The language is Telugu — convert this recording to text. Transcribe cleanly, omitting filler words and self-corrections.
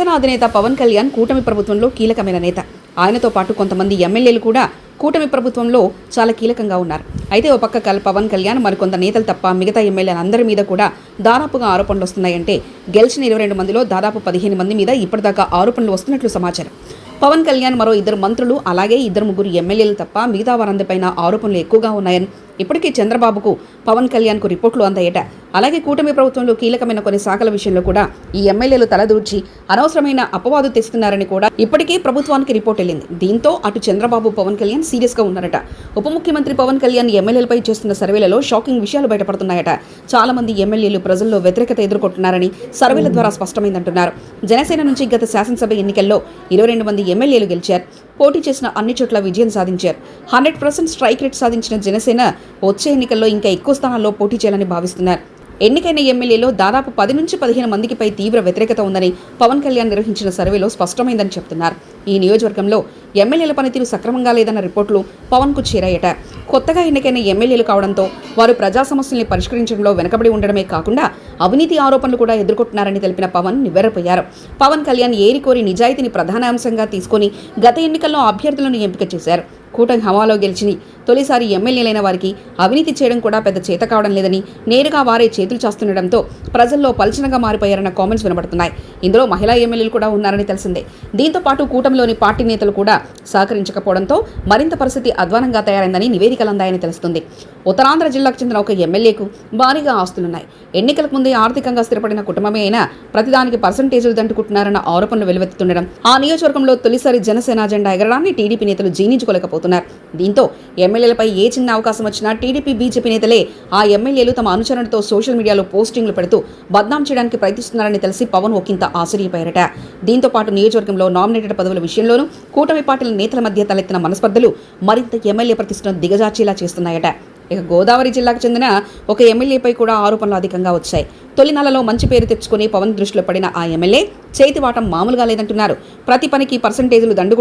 జనసేన అధినేత పవన్ కళ్యాణ్ కూటమి ప్రభుత్వంలో కీలకమైన నేత. ఆయనతో పాటు కొంతమంది ఎమ్మెల్యేలు కూడా కూటమి ప్రభుత్వంలో చాలా కీలకంగా ఉన్నారు. అయితే ఓ పక్క పవన్ కళ్యాణ్ మరికొంత నేతలు తప్ప మిగతా ఎమ్మెల్యేలందరి మీద కూడా దాదాపుగా ఆరోపణలు వస్తున్నాయంటే గెలిచిన 22 మందిలో దాదాపు 15 మంది మీద ఇప్పటిదాకా ఆరోపణలు వస్తున్నట్లు సమాచారం. పవన్ కళ్యాణ్ మరో 2 మంత్రులు అలాగే 2-3 ఎమ్మెల్యేలు తప్ప మిగతా వారందరిపైన ఆరోపణలు ఎక్కువగా ఉన్నాయని ఇప్పటికీ చంద్రబాబుకు పవన్ కళ్యాణ్కు రిపోర్టులు అందాయట. అలాగే కూటమి ప్రభుత్వంలో కీలకమైన కొన్ని శాఖల విషయంలో కూడా ఈ ఎమ్మెల్యేలు తలదూర్చి అనవసరమైన అపవాదు తెస్తున్నారని కూడా ఇప్పటికే ప్రభుత్వానికి రిపోర్ట్ వెళ్ళింది. దీంతో అటు చంద్రబాబు పవన్ కళ్యాణ్ సీరియస్గా ఉన్నారట. ఉప ముఖ్యమంత్రి పవన్ కళ్యాణ్ ఎమ్మెల్యేలపై చేస్తున్న సర్వేలలో షాకింగ్ విషయాలు బయటపడుతున్నాయట. చాలా మంది ఎమ్మెల్యేలు ప్రజల్లో వ్యతిరేకత ఎదుర్కొంటున్నారని సర్వేల ద్వారా స్పష్టమైందంటున్నారు. జనసేన నుంచి గత శాసనసభ ఎన్నికల్లో 22 మంది ఎమ్మెల్యేలు గెలిచారు. పోటీ చేసిన అన్ని చోట్ల విజయం సాధించారు. 100% స్ట్రైక్ రేట్ సాధించిన జనసేన వచ్చే ఎన్నికల్లో ఇంకా ఎక్కువ స్థానాల్లో పోటీ చేయాలని భావిస్తున్నారు. ఎన్నికైన ఎమ్మెల్యేలో దాదాపు 10 నుంచి 15 మందికి పై తీవ్ర వ్యతిరేకత ఉందని పవన్ కళ్యాణ్ నిర్వహించిన సర్వేలో స్పష్టమైందని చెప్తున్నారు. ఈ నియోజకవర్గంలో ఎమ్మెల్యేల పనితీరు సక్రమంగా లేదన్న రిపోర్టులు పవన్కు చేరాయట. కొత్తగా ఎన్నికైన ఎమ్మెల్యేలు కావడంతో వారు ప్రజా సమస్యల్ని పరిష్కరించడంలో వెనకబడి ఉండడమే కాకుండా అవినీతి ఆరోపణలు కూడా ఎదుర్కొంటున్నారని తెలిపిన పవన్ నివ్వెరపోయారు. పవన్ కళ్యాణ్ ఏరికోరి నిజాయితీని ప్రధాన అంశంగా తీసుకుని గత ఎన్నికల్లో అభ్యర్థులను ఎంపిక చేశారు. కూటమి హవాలో గెలిచి తొలిసారి ఎమ్మెల్యేలైన వారికి అవినీతి చేయడం కూడా పెద్ద చేత కావడం లేదని నేరుగా వారే చేతులు చేస్తుండటంతో ప్రజల్లో పలచనగా మారిపోయారన్న కామెంట్స్ వినబడుతున్నాయి. ఇందులో మహిళా ఎమ్మెల్యేలు కూడా ఉన్నారని తెలిసిందే. దీంతో పాటు కూటమిలోని పార్టీ నేతలు కూడా సహకరించకపోవడంతో మరింత పరిస్థితి అధ్వానంగా తయారైందని నివేదికలు అందాయని తెలుస్తుంది. ఉత్తరాంధ్ర జిల్లాకు చెందిన ఒక ఎమ్మెల్యేకు భారీగా ఆస్తులున్నాయి. ఎన్నికలకు ముందే ఆర్థికంగా స్థిరపడిన కుటుంబమే అయినా ప్రతిదానికి పర్సంటేజీలు దంటుకుంటున్నారన్న ఆరోపణలు వెలువెత్తుతుండడం ఆ నియోజకవర్గంలో తొలిసారి జనసేన జెండా ఎగరడాన్ని టీడీపీ నేతలు జీర్ణించుకోలేకపోతున్నారు. దీంతో ఎమ్మెల్యేలపై ఏ చిన్న అవకాశం వచ్చినా టీడీపీ బీజేపీ నేతలే ఆ ఎమ్మెల్యేలు తమ అనుచరులతో సోషల్ మీడియాలో పోస్టింగ్లు పెడుతూ బద్నాం చేయడానికి ప్రయత్నిస్తున్నారని తెలిసి పవన్ ఒకంత ఆశ్చర్యపోయారట. దీంతో పాటు నియోజకవర్గంలో నామినేటెడ్ పదవుల విషయంలోనూ కూటమి పార్టీల నేతల మధ్య తలెత్తిన మనస్పర్ధలు మరింత ఎమ్మెల్యే ప్రతిష్టను దిగజార్చేలా చేస్తున్నాయట. ఇక గోదావరి జిల్లాకు చెందిన ఒక ఎమ్మెల్యేపై కూడా ఆరోపణలు అధికంగా వచ్చాయి. తొలి నెలలో మంచి పేరు తెచ్చుకుని పవన్ దృష్టిలో పడిన ఆ ఎమ్మెల్యే చేతివాటం మామూలుగా లేదంటున్నారు. ప్రతి పనికి పర్సంటేజీలు దండుకుంటున్నారు.